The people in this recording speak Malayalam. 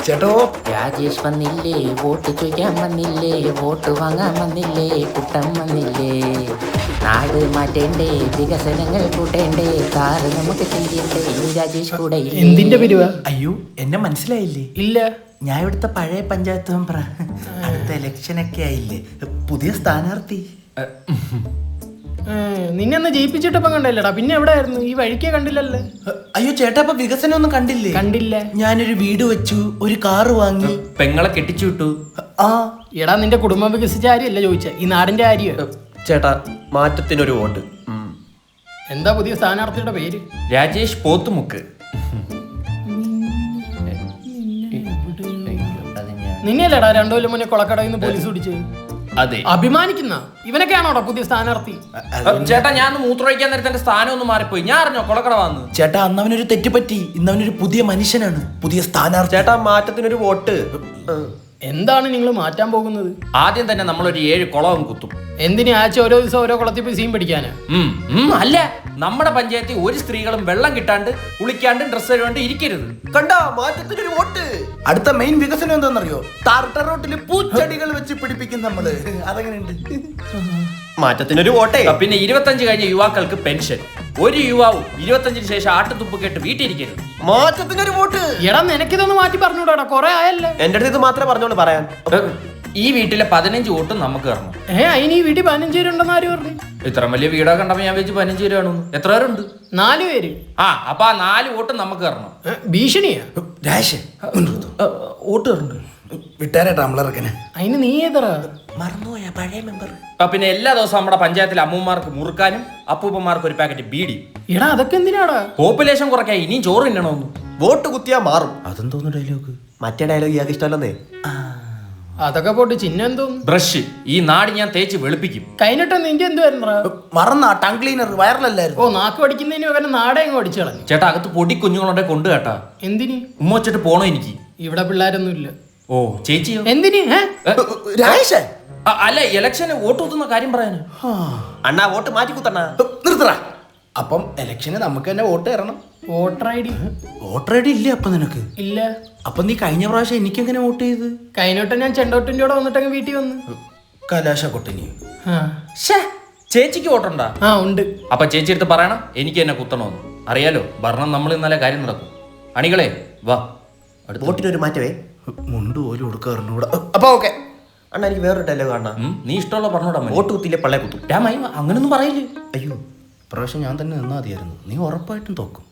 ചേട്ടോ രാജേഷ് വന്നില്ലേ, വോട്ട് ചോദിക്കാൻ വന്നില്ലേ, വോട്ട് വാങ്ങാൻ വന്നില്ലേ, കുട്ടം വന്നില്ലേ. നാട് മാറ്റേണ്ടേ, വികസനങ്ങൾ കൂട്ടേണ്ടേ, കാറ് നമുക്ക് ചെയ്യണ്ടേ, രാജേഷ് കൂടെ എന്തിന്റെ പിരിവാ? അയ്യോ എന്നെ മനസ്സിലായില്ലേ? ഇല്ല. ഞാൻ ഇവിടുത്തെ പഴയ പഞ്ചായത്ത് മെമ്പറ. അടുത്ത ഇലക്ഷനൊക്കെ ആയില്ലേ, പുതിയ സ്ഥാനാർത്ഥി. നിന്നെ ജയിപ്പിച്ചിട്ടപ്പം കണ്ടല്ലടാ, പിന്നെ എവിടെയായിരുന്നു? ഈ വഴിക്കേ കണ്ടില്ലല്ലേ? അയ്യോ ചേട്ടാ, അപ്പൊ വികസനം ഒന്നും കണ്ടില്ലേ? കണ്ടില്ല. ഞാനൊരു വീട് വെച്ചു, ഒരു കാറ് വാങ്ങി, പെങ്ങളെ കെട്ടിച്ചു വിട്ടു. ആ എടാ, നിന്റെ കുടുംബം വികസിച്ച കാര്യമല്ല ചോദിച്ച, ഈ നാടിന്റെ കാര്യം. ചേട്ടാ, മാറ്റത്തിനൊരു വോട്ട്. എന്താ പുതിയ സ്ഥാനാർത്ഥിയുടെ പേര്? രാജേഷ് പോത്തുമുക്ക്. നിന്നെയല്ലടാ 2 കൊല്ലം മുന്നേ കൊളക്കടയിൽ നിന്ന് പോലീസ് പിടിച്ച്? അതെ. അഭിമാനിക്കുന്ന ഇവനൊക്കെയാണോടാ പുതിയ സ്ഥാനാർത്ഥി? ചേട്ടാ, ഞാൻ മൂത്രമൊഴിക്കാൻ നേരത്തെ എന്റെ സ്ഥാനം ഒന്ന് മാറിപ്പോയി. ഞാൻ അറിഞ്ഞോ കൊളക്കട വന്ന്? ചേട്ടാ, അന്ന് അവനൊരു തെറ്റ് പറ്റി. ഇന്ന് അവനൊരു പുതിയ മനുഷ്യനാണ്, പുതിയ സ്ഥാനാർത്ഥി. ചേട്ടാ, മാറ്റത്തിനൊരു വോട്ട്. എന്താണ് നിങ്ങൾ മാറ്റാൻ പോകുന്നത്? ആദ്യം തന്നെ നമ്മളൊരു 7 കുളവും കുത്തും. എന്തിനു ആഴ്ച ഓരോ ദിവസം ഓരോ കുളത്തിൽ പോയി സീൻ പിടിക്കാനാ? അല്ല, നമ്മുടെ പഞ്ചായത്തിൽ ഒരു സ്ത്രീകളും വെള്ളം കിട്ടാണ്ട് കുളിക്കാണ്ട് ഡ്രസ്സ് കഴുകാണ്ട് ഇരിക്കരുത്. കണ്ടാ, മാറ്റത്തിനൊരു വോട്ട്. അടുത്ത മെയിൻ വികസനം എന്താണെന്നറിയോ? ടാർട്ടർ റോട്ടിൽ പൂച്ചെടികൾ വെച്ച് പിടിപ്പിക്കും നമ്മള്. അതെങ്ങനെയുണ്ട്? മാറ്റത്തിനൊരു വോട്ടേ. പിന്നെ 25 കഴിഞ്ഞ യുവാക്കൾക്ക് പെൻഷൻ. ഒരു യുവാവും 25-ന് ശേഷം ആട്ടുതുപ്പ് കേട്ട് വീട്ടിരിക്കരുത്. മാറ്റത്തിനൊരു വോട്ട്. എടാ, നിനക്കിതൊന്ന് മാറ്റി പറഞ്ഞൂടാ, കൊറേ ആയല്ലേ. എന്റെ അടുത്ത് ഇത് മാത്രമേ പറഞ്ഞോളൂ പറയാൻ. ഈ വീട്ടിലെ 15 വോട്ടും നമുക്ക് തരണം. അതിന് ഈ വീട്ടിൽ 15 പേരുണ്ടെന്ന് ആര് പറഞ്ഞു? ഇത്ര വലിയ വീടൊക്കെ കണ്ടപ്പോ ഞാൻ വെച്ച് 15 പേര് കാണുന്നു. എത്ര പേരുണ്ട്? 4 പേര്. അപ്പൊ ആ 4 വോട്ടും നമുക്ക് തരണം. ഭീഷണിയാ? രാശേ വോട്ട് തരണ്ട്. വിട്ടാരേട്ടാ നമ്മളെറുക്കനെ. അതിന് നീ ഏതറാ? മറന്നുപോയാ പഴയ മെമ്പർ. പിന്നെ എല്ലാ ദിവസവും നമ്മുടെ പഞ്ചായത്തിലെ അമ്മൂമാർക്ക് മുറുക്കാനും അപ്പൂപ്പന്മാർക്ക് ഒരു പാക്കറ്റ് ബീഡി. എടാ, അതൊക്കെ എന്തിനാടാ? പോപ്പുലേഷൻ കുറയ്ക്കാൻ ഇനിയും ചോറ് തിന്നണമെന്ന്. വോട്ട് കുത്തിയാ മാറും. അതെന്തോന്നു ഡയലോഗ്? മറ്റേ ഡയലോഗ് ഇയാൾക്ക് ഇഷ്ടമല്ലെന്നേ. അതൊക്കെ പോട്ട് ചിഹ്നം എന്തോന്നു? ബ്രഷ്. ഈ നാട് ഞാൻ തേച്ച് വെളുപ്പിക്കും. കഴിഞ്ഞിട്ട് നിന്റെ എന്ത് വരുന്നടാ? മറന്നാ ടങ് ക്ലീനർ വൈറലല്ലായിരുന്നു? ഓ, നാക്ക് പഠിക്കുന്നതിന് പകരം നാടകം പഠിച്ചു കളഞ്ഞു. ചേട്ടാ, അകത്ത് പൊടി കുഞ്ഞുങ്ങളുണ്ടെ കൊണ്ട് കേട്ടാ. എന്തിന്? ഉമ്മ വെച്ചിട്ട് പോണോ എനിക്ക്? ഇവിടെ പിള്ളേരൊന്നും ഇല്ല. ഓ, ചേച്ചിയോ? എന്തിന്? രാശേ അല്ല, ഇലക്ഷന് വോട്ട് കുത്തുന്ന കാര്യം പറയാന്. അണ്ണാ, വോട്ട് മാറ്റി കുത്തണ്ണ. നിർത്തറ. അപ്പം ഇലക്ഷന് നമുക്ക് തന്നെ വോട്ട് തരണം. Voter I D? Voter I D ഇല്ല അപ്പൊ നിനക്ക്? ഇല്ല. അപ്പൊ നീ കഴിഞ്ഞ പ്രാവശ്യം എനിക്കെങ്ങനെ വോട്ട് ചെയ്ത്? കഴിഞ്ഞോട്ട് ഞാൻ ചെണ്ടോട്ടിന്റെ കൂടെ വന്നിട്ടങ്ങ് വീട്ടിൽ വന്ന്. കലാശ കൊട്ടിനി. ചേച്ചിക്ക് വോട്ടുണ്ടാ? ഉണ്ട്. അപ്പൊ ചേച്ചി എടുത്ത് പറയണം എനിക്ക് എന്നെ കുത്തണമെന്ന്. അറിയാലോ, ഭരണം നമ്മൾ ഇന്നലെ കാര്യം നടക്കും. അണികളെ വാ. വോട്ടിനൊരു മാറ്റവേ. മുണ്ട് പോലും കൊടുക്കാറുണ്ട്. അപ്പൊ ഓക്കെ അണ്ണാ, എനിക്ക് വേറൊരു ഡയലോഗ് കാണാം. നീ ഇഷ്ടമുള്ള പറഞ്ഞോടാ. വോട്ട് കുത്തിയില്ലേ പള്ളേ കുത്തും. രാമായി അങ്ങനൊന്നും പറയില്ലേ. അയ്യോ, പ്രാവശ്യം ഞാൻ തന്നെ നിന്നാ മതിയായിരുന്നു. നീ ഉറപ്പായിട്ടും തോക്കും.